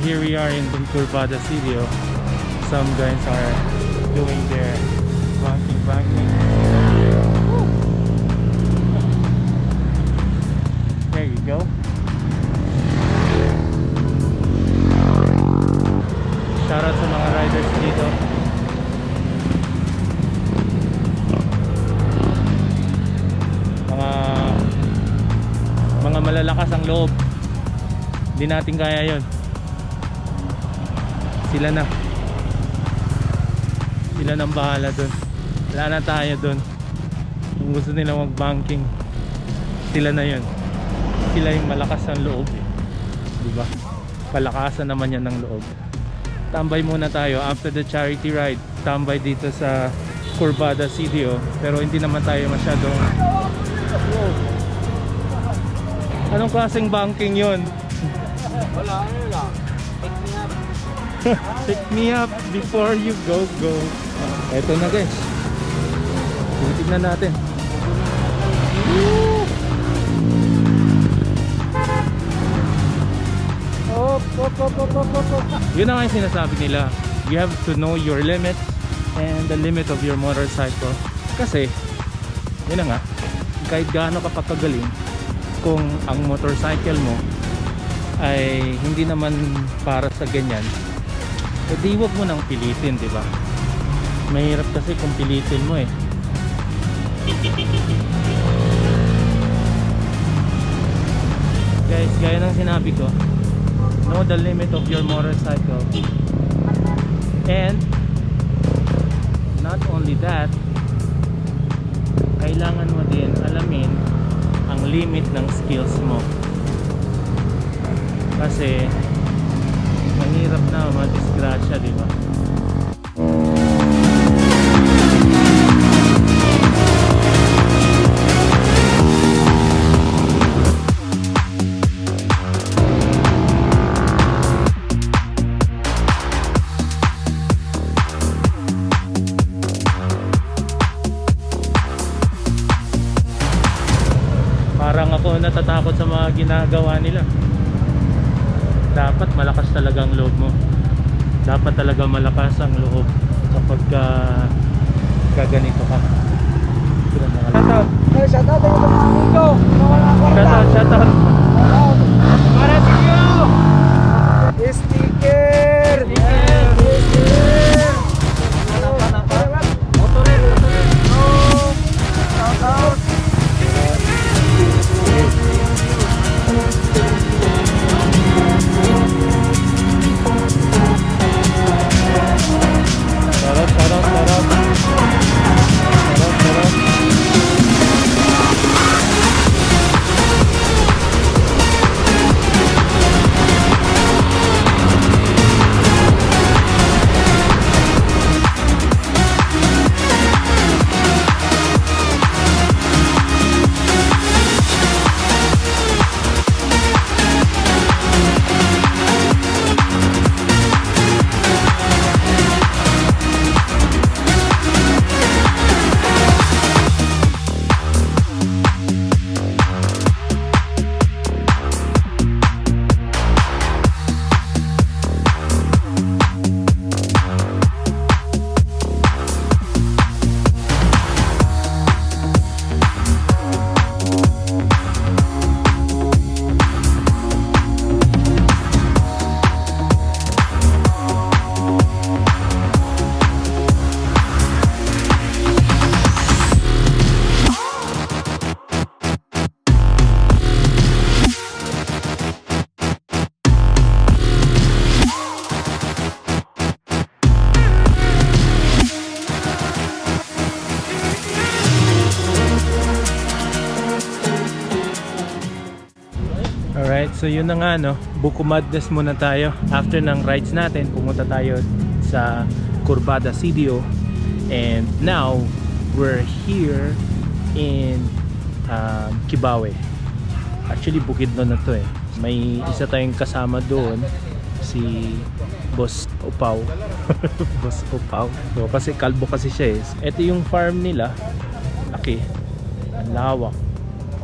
here we are in Curvada City. Some guys are doing their banking. There you go. Shoutout sa mga riders dito. Mga malalakas ang loob. Hindi natin kaya yon. Sila nang bahala dun. Wala na tayo dun. Kung gusto nila mag-banking, sila na yun. Sila yung malakas ang loob, diba? Palakasan naman yan ng loob. Tambay muna tayo after the charity ride. Tambay dito sa Curvada City. Pero hindi naman tayo masyadong... Anong klaseng banking yun? Wala, ano lang. Pick me up. Pick me up before you go. Eto na guys. Tingnan natin. Op. Yun na nga yung sinasabi nila. You have to know your limit and the limit of your motorcycle. Kasi, yun na nga, kahit gaano ka pagkagaling, kung ang motorcycle mo ay hindi naman para sa ganyan, edi huwag mo nang pilitin, di ba? Mahirap kasi kung pilitin mo eh. Guys, gaya ng sinabi ko, know the limit of your motorcycle, and not only that, kailangan mo din alamin ang limit ng skills mo, kasi mahirap na madisgrasya, di ba? Parang ako natatakot sa mga ginagawa nila. Dapat malakas talaga ang loob mo. Dapat talaga malakas ang loob kapag gaganito ka. Shoutout ang mga amigo. Shoutout. Para sa iyo. Sticker. Motorin. Shoutout. Alright, so yun na nga, no, Buko Madness muna tayo. After ng rides natin, pumunta tayo sa Curvada City. And now we're here in Kibawe. Actually Bukidnon na to eh. May isa tayong kasama doon, si Boss Upaw. Boss Upaw. So, kasi kalbo kasi siya eh. Ito yung farm nila. Laki, ang lawak,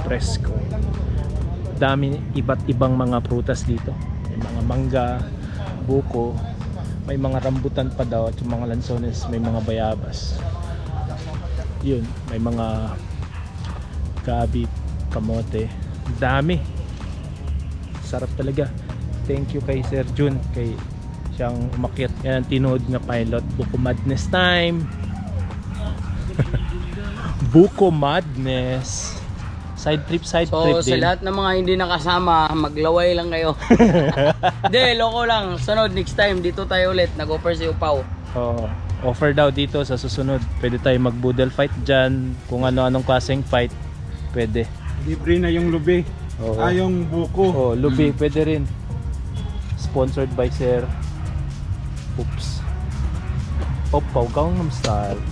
presko. Dami, iba't ibang mga prutas dito. May mga mangga, buko, may mga rambutan pa daw, at yung mga lansones may mga bayabas. Yun, may mga gabi, kamote, dami. Sarap talaga. Thank you kay Sir Jun, kay siyang umakyat yan, tinood nga pilot. Buko Madness time. Buko Madness. Side trip So sa din. lahat ng mga hindi nakasama, maglaway lang kayo. Hindi, loko lang. Sunod, next time, dito tayo ulit. Nag-offer si Upaw. Oo. Offer daw dito sa susunod. Pwede tayo mag-boodle fight dyan. Kung ano-anong klaseng fight, pwede. Libre na yung lubi. Oo. Yung buko. Oh, lubi, pwede rin. Sponsored by Sir Oops. Oppaw Gangnam Style.